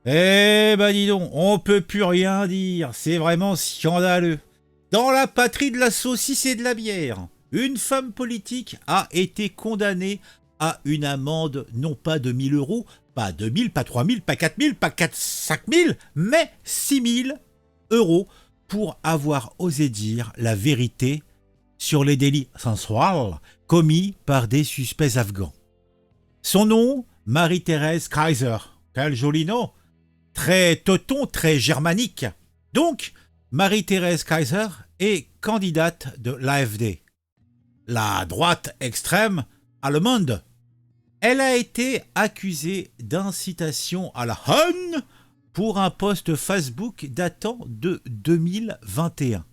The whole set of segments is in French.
Eh ben dis donc, on peut plus rien dire, c'est vraiment scandaleux. Dans la patrie de la saucisse et de la bière, une femme politique a été condamnée à une amende non pas de 1 000 euros, pas 2 000, pas 3 000, pas 4 000, pas 5 000, mais 6 000 euros pour avoir osé dire la vérité sur les délits sensuels commis par des suspects afghans. Son nom, Marie-Thérèse Kaiser. Quel joli nom! Très teuton, très germanique. Donc, Marie-Thérèse Kaiser est candidate de l'AfD, la droite extrême allemande. Elle a été accusée d'incitation à la haine pour un post Facebook datant de 2021.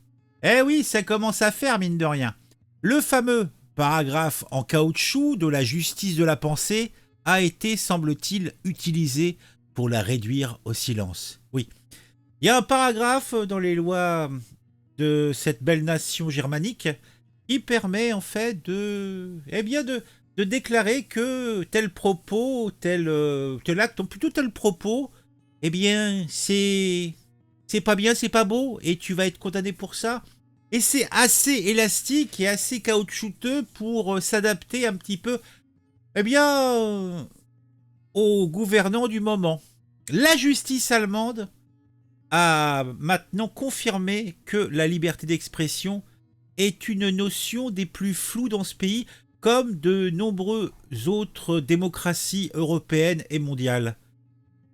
Eh oui, ça commence à faire, mine de rien. Le fameux paragraphe en caoutchouc de la justice de la pensée a été, semble-t-il, utilisé pour la réduire au silence. Oui. Il y a un paragraphe dans les lois de cette belle nation germanique qui permet en fait de déclarer que tel propos, tel acte, plutôt tel propos, eh bien c'est pas bien, c'est pas beau et tu vas être condamné pour ça. Et c'est assez élastique et assez caoutchouteux pour s'adapter un petit peu, eh bien, aux gouvernants du moment. La justice allemande a maintenant confirmé que la liberté d'expression est une notion des plus floues dans ce pays, comme de nombreuses autres démocraties européennes et mondiales.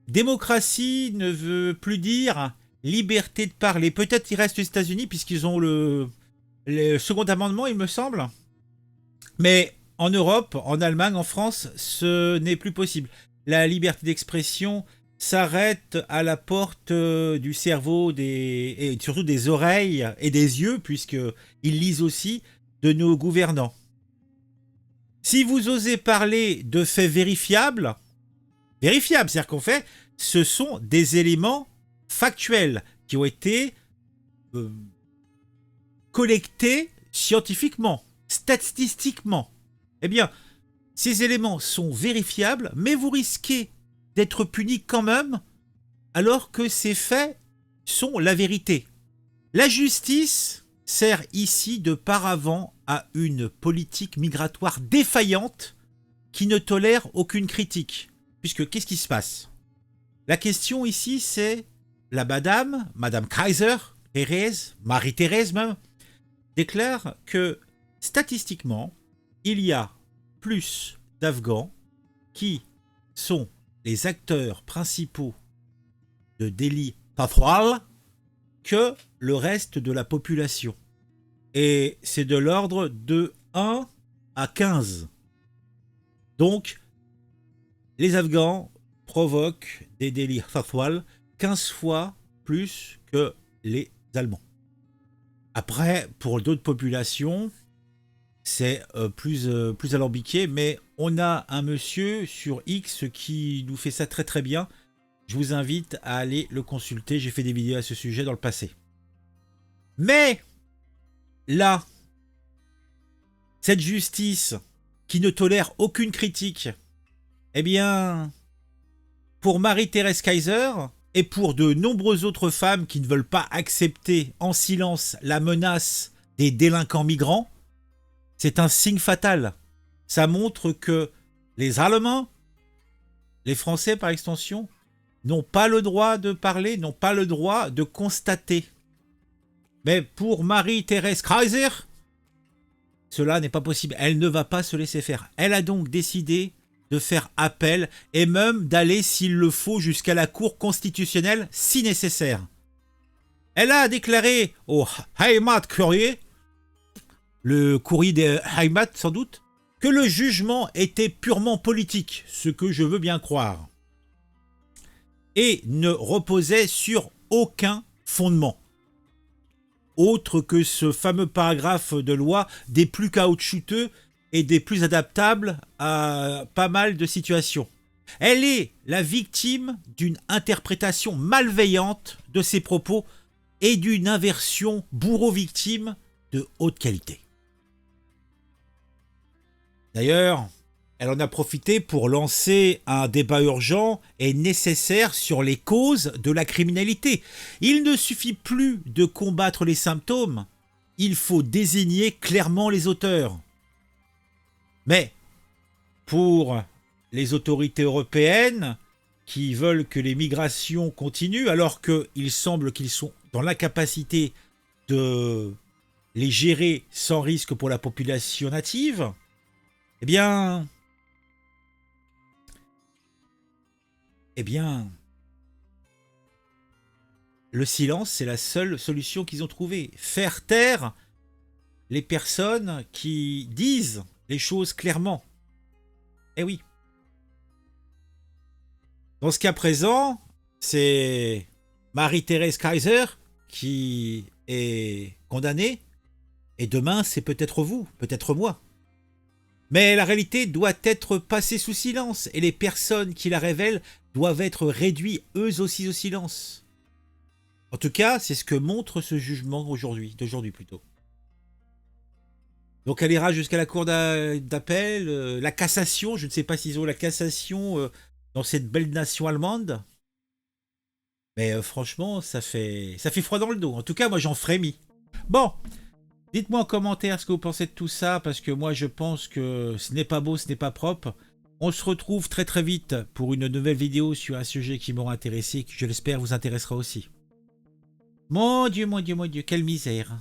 Démocratie ne veut plus dire liberté de parler. Peut-être il reste aux États-Unis puisqu'ils ont le second amendement, il me semble. Mais en Europe, en Allemagne, en France, ce n'est plus possible. La liberté d'expression s'arrête à la porte du cerveau et surtout des oreilles et des yeux, puisqu'ils lisent aussi, de nos gouvernants. Si vous osez parler de faits vérifiables, c'est-à-dire qu'en fait, ce sont des éléments factuels qui ont été euh, collectés scientifiquement, statistiquement. Eh bien, ces éléments sont vérifiables, mais vous risquez d'être puni quand même, alors que ces faits sont la vérité. La justice sert ici de paravent à une politique migratoire défaillante qui ne tolère aucune critique. Puisque qu'est-ce qui se passe? La question ici, c'est la Madame Kaiser, Thérèse, Marie-Thérèse même, déclare que statistiquement, il y a plus d'Afghans qui sont les acteurs principaux de délits pathwal que le reste de la population. Et c'est de l'ordre de 1 à 15. Donc, les Afghans provoquent des délits pathwal 15 fois plus que les Allemands. Après, pour d'autres populations, c'est plus alambiqué, mais on a un monsieur sur X qui nous fait ça très très bien. Je vous invite à aller le consulter, j'ai fait des vidéos à ce sujet dans le passé. Mais là, cette justice qui ne tolère aucune critique, eh bien, pour Marie-Thérèse Kaiser et pour de nombreuses autres femmes qui ne veulent pas accepter en silence la menace des délinquants migrants, c'est un signe fatal. Ça montre que les Allemands, les Français par extension, n'ont pas le droit de parler, n'ont pas le droit de constater. Mais pour Marie-Thérèse Kaiser, cela n'est pas possible. Elle ne va pas se laisser faire. Elle a donc décidé de faire appel et même d'aller, s'il le faut, jusqu'à la Cour constitutionnelle si nécessaire. Elle a déclaré au Heimat Courrier, le courrier des Heimat sans doute, que le jugement était purement politique, ce que je veux bien croire, et ne reposait sur aucun fondement, autre que ce fameux paragraphe de loi des plus caoutchouteux et des plus adaptables à pas mal de situations. Elle est la victime d'une interprétation malveillante de ses propos et d'une inversion bourreau-victime de haute qualité. D'ailleurs, Elle en a profité pour lancer un débat urgent et nécessaire sur les causes de la criminalité. Il ne suffit plus de combattre les symptômes, il faut désigner clairement les auteurs. Mais pour les autorités européennes qui veulent que les migrations continuent alors qu'il semble qu'ils sont dans l'incapacité de les gérer sans risque pour la population native, eh bien, le silence, c'est la seule solution qu'ils ont trouvée. Faire taire les personnes qui disent les choses clairement. Eh oui. Dans ce cas présent, c'est Marie-Thérèse Kaiser qui est condamnée. Et demain, c'est peut-être vous, peut-être moi. Mais la réalité doit être passée sous silence. Et les personnes qui la révèlent doivent être réduites eux aussi au silence. En tout cas, c'est ce que montre ce jugement d'aujourd'hui plutôt. Donc elle ira jusqu'à la cour d'appel, la cassation, je ne sais pas s'ils ont la cassation dans cette belle nation allemande. Mais franchement, ça fait froid dans le dos. En tout cas, moi j'en frémis. Bon, dites-moi en commentaire ce que vous pensez de tout ça, parce que moi je pense que ce n'est pas beau, ce n'est pas propre. On se retrouve très très vite pour une nouvelle vidéo sur un sujet qui m'aura intéressé et qui je l'espère vous intéressera aussi. Mon Dieu, quelle misère.